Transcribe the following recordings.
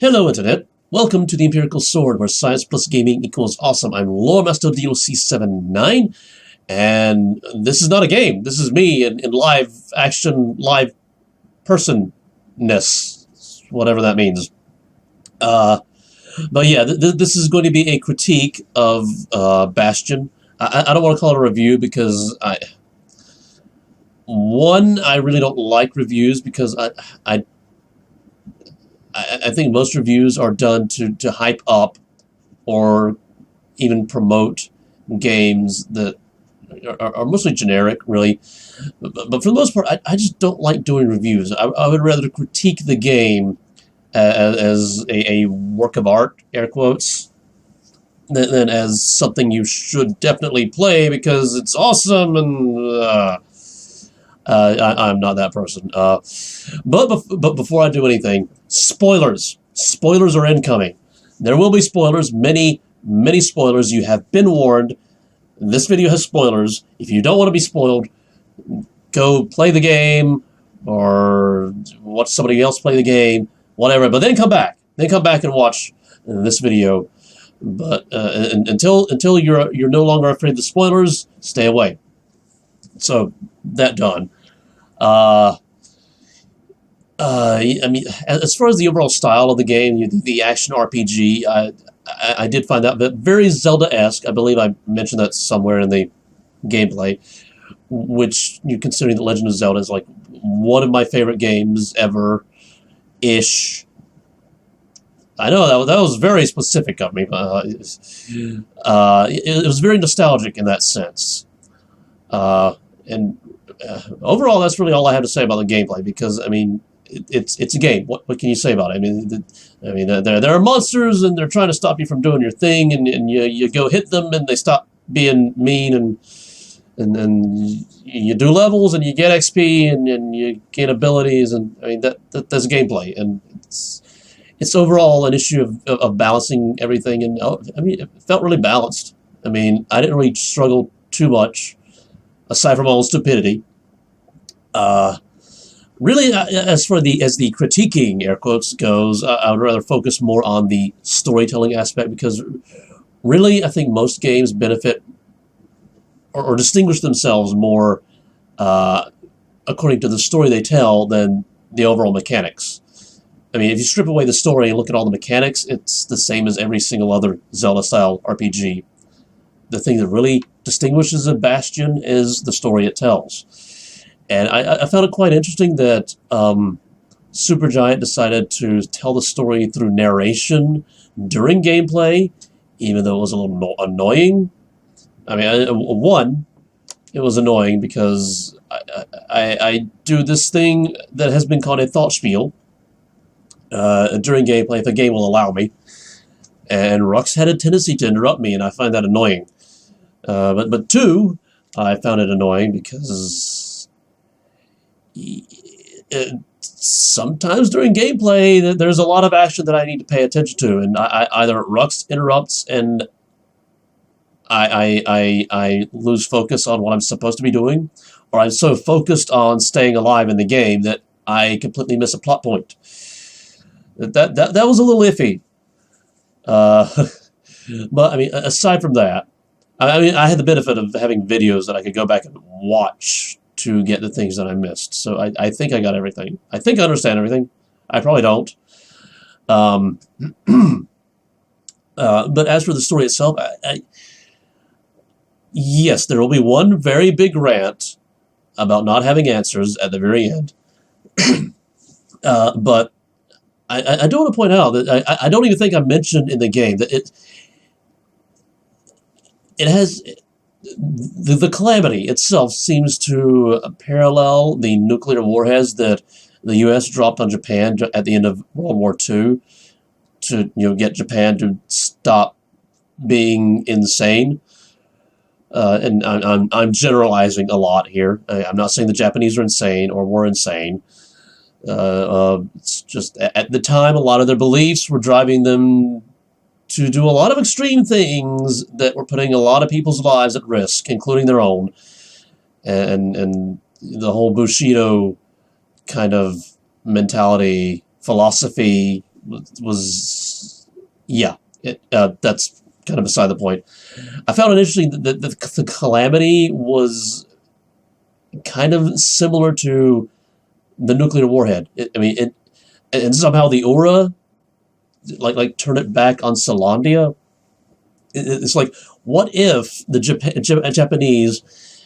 Hello Internet, welcome to the Empirical Sword, where science plus gaming equals awesome. I'm Lore Master DLC79, and this is not a game. This is me in live action, live personness, whatever that means. But yeah, this is going to be a critique of Bastion. I don't want to call it a review because I really don't like reviews because I think most reviews are done to hype up or even promote games that are mostly generic, really. But for the most part, I just don't like doing reviews. I would rather critique the game as a work of art, air quotes, than as something you should definitely play because it's awesome and... I'm not that person. But before I do anything, spoilers. Spoilers are incoming. There will be spoilers, many spoilers. You have been warned. This video has spoilers. If you don't want to be spoiled, go play the game or watch somebody else play the game, whatever. But then come back. Then come back and watch this video. But until you're no longer afraid of the spoilers, stay away. So that done. I mean, as far as the overall style of the game, the action RPG, I did find that very Zelda-esque. I believe I mentioned that somewhere in the gameplay, which, considering The Legend of Zelda is like one of my favorite games ever-ish. I know that was very specific of me. It was very nostalgic in that sense. And overall, that's really all I have to say about the gameplay because, I mean, it's a game. What can you say about it? I mean, there are monsters and they're trying to stop you from doing your thing, and you go hit them and they stop being mean, and you do levels and you get XP and you gain abilities, and I mean that's gameplay, and it's overall an issue of balancing everything, and I mean it felt really balanced. I mean I didn't really struggle too much. Aside from all stupidity, really, as the critiquing, air quotes, goes, I would rather focus more on the storytelling aspect because, really, I think most games benefit or distinguish themselves more according to the story they tell than the overall mechanics. I mean, if you strip away the story and look at all the mechanics, it's the same as every single other Zelda-style RPG. The thing that really distinguishes a Bastion is the story it tells. And I found it quite interesting that Supergiant decided to tell the story through narration during gameplay, even though it was a little annoying. I mean, one, it was annoying because I do this thing that has been called a thought spiel during gameplay, if the game will allow me. And Rux had a tendency to interrupt me, and I find that annoying. But two, I found it annoying because sometimes during gameplay there's a lot of action that I need to pay attention to, and either Rux interrupts and I lose focus on what I'm supposed to be doing, or I'm so focused on staying alive in the game that I completely miss a plot point. That was a little iffy. But I mean, aside from that, I mean, I had the benefit of having videos that I could go back and watch to get the things that I missed. So I think I got everything. I think I understand everything. I probably don't. But as for the story itself, yes, there will be one very big rant about not having answers at the very end. But I do want to point out that I don't even think I mentioned in the game that it has the calamity itself seems to parallel the nuclear warheads that the U.S. dropped on Japan at the end of World War II to get Japan to stop being insane. And I'm generalizing a lot here. I'm not saying the Japanese are insane or were insane. It's just at the time a lot of their beliefs were driving them to do a lot of extreme things that were putting a lot of people's lives at risk, including their own. And the whole Bushido kind of mentality, philosophy, was yeah. That's kind of beside the point. I found it interesting that the calamity was kind of similar to the nuclear warhead. And somehow the aura, like turn it back on Solandia. It's like, what if the Japanese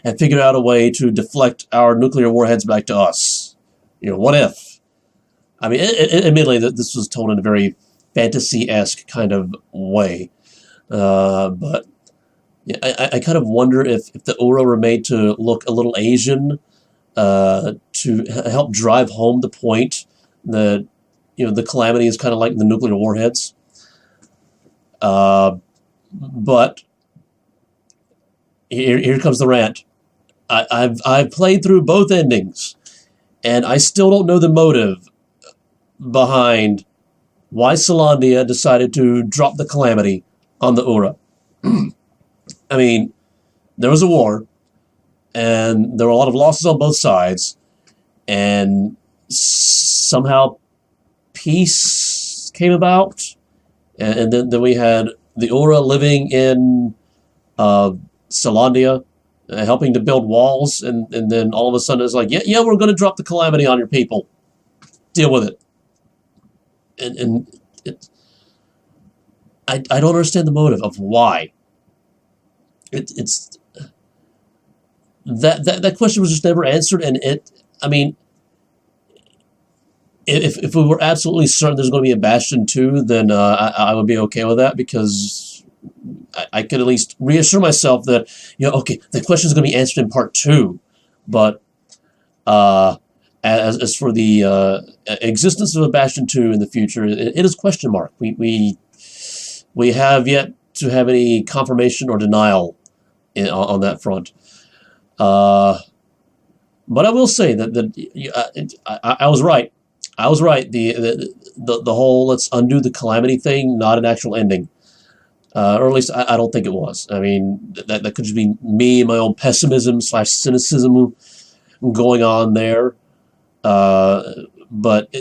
had figured out a way to deflect our nuclear warheads back to us? What if? I mean, admittedly, this was told in a very fantasy-esque kind of way, but yeah, I kind of wonder if the aura were made to look a little Asian, to help drive home the point that the calamity is kind of like the nuclear warheads. But here comes the rant. I've played through both endings, and I still don't know the motive behind why Solandia decided to drop the calamity on the Ura. I mean, there was a war, and there were a lot of losses on both sides, and somehow peace came about, and then we had the Ura living in Solandia, helping to build walls, and then all of a sudden it's like, yeah, we're going to drop the calamity on your people. Deal with it. And I don't understand the motive of why. It's that question was just never answered, and I mean, if we were absolutely certain there's going to be a Bastion 2, then I would be okay with that, because I could at least reassure myself that, okay, the question is going to be answered in part 2, but as for the existence of a Bastion 2 in the future, it is question mark. We have yet to have any confirmation or denial on that front. But I will say that I was right. I was right. The whole let's undo the calamity thing, not an actual ending. Or at least I don't think it was. I mean, that could just be me and my own pessimism / cynicism going on there. But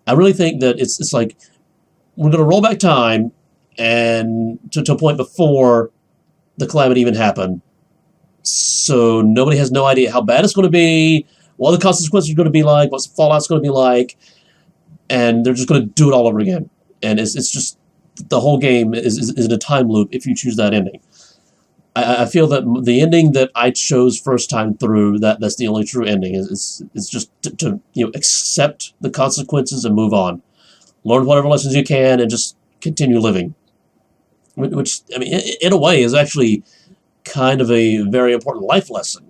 I really think that it's like we're going to roll back time and to a point before the calamity even happened. So nobody has no idea how bad it's going to be, what the consequences are going to be like, what the fallout's going to be like, and they're just going to do it all over again. And it's just the whole game is in a time loop if you choose that ending. I feel that the ending that I chose first time through, that's the only true ending. It's just to accept the consequences and move on. Learn whatever lessons you can and just continue living. Which, I mean, in a way, is actually kind of a very important life lesson.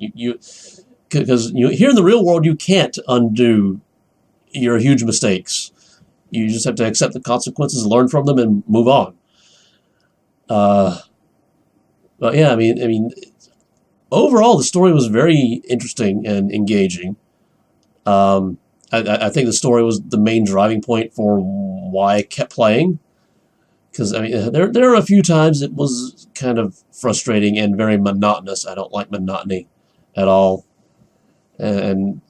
Because here in the real world, you can't undo your huge mistakes. You just have to accept the consequences, learn from them, and move on. But yeah, I mean, overall, the story was very interesting and engaging. I think the story was the main driving point for why I kept playing. Because, I mean, there are a few times it was kind of frustrating and very monotonous. I don't like monotony at all. And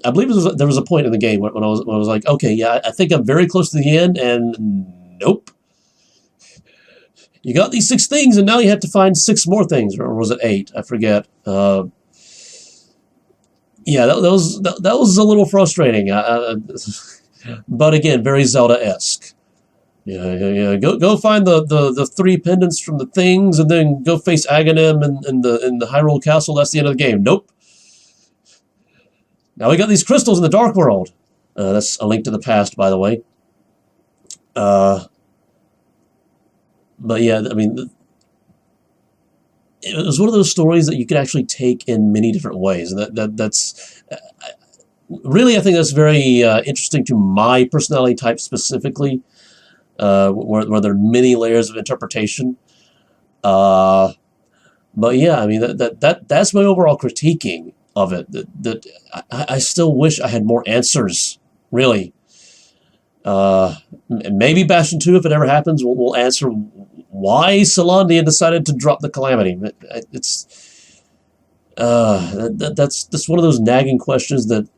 I believe there was a point in the game when I was like, okay, yeah, I think I'm very close to the end, and nope. You got these 6 things, and now you have to find 6 more things, or was it 8? I forget. Yeah, that was a little frustrating. But again, very Zelda-esque. Yeah. Go find the 3 pendants from the things, and then go face Aghanim in the Hyrule Castle. That's the end of the game. Nope. Now we got these crystals in the Dark World. That's A Link to the Past, by the way. But yeah, I mean, it was one of those stories that you could actually take in many different ways, and that's really, I think that's very interesting to my personality type specifically, where there are many layers of interpretation. But yeah, I mean, that's my overall critiquing of it. That I still wish I had more answers, really. Maybe Bastion 2, if it ever happens, will answer why Solandia decided to drop the calamity. It's that's one of those nagging questions that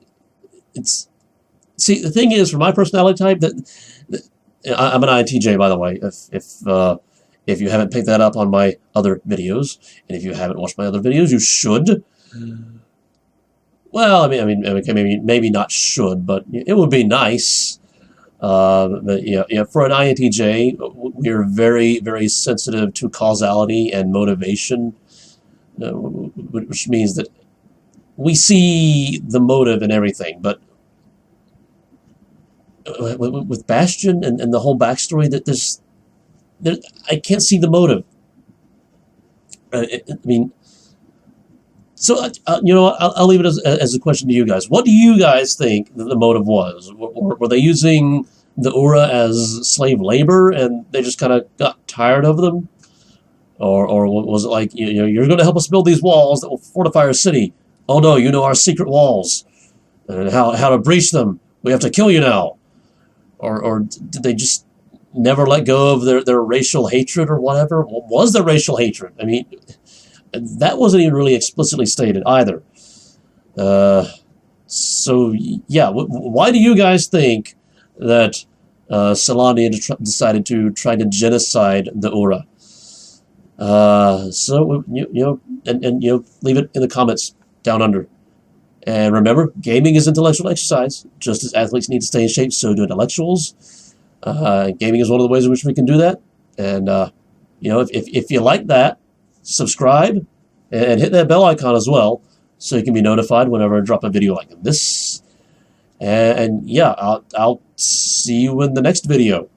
See, the thing is, for my personality type, I'm an INTJ, by the way. If you haven't picked that up on my other videos, and if you haven't watched my other videos, you should. Well, maybe not should, but it would be nice. But yeah, for an INTJ, we are very, very sensitive to causality and motivation, which means that we see the motive in everything. But with Bastion and the whole backstory, I can't see the motive. So, I'll leave it as a question to you guys. What do you guys think that the motive was? Were they using the Ura as slave labor and they just kind of got tired of them? Or was it like, you're going to help us build these walls that will fortify our city? Oh no, you know our secret walls and how to breach them. We have to kill you now. Or did they just never let go of their racial hatred or whatever? What was there racial hatred? I mean, that wasn't even really explicitly stated either. So, yeah, why do you guys think that Solani decided to try to genocide the Ura? So, leave it in the comments down under. And remember, gaming is intellectual exercise. Just as athletes need to stay in shape, so do intellectuals. Gaming is one of the ways in which we can do that. And, if you like that, subscribe and hit that bell icon as well so you can be notified whenever I drop a video like this. And yeah, I'll see you in the next video.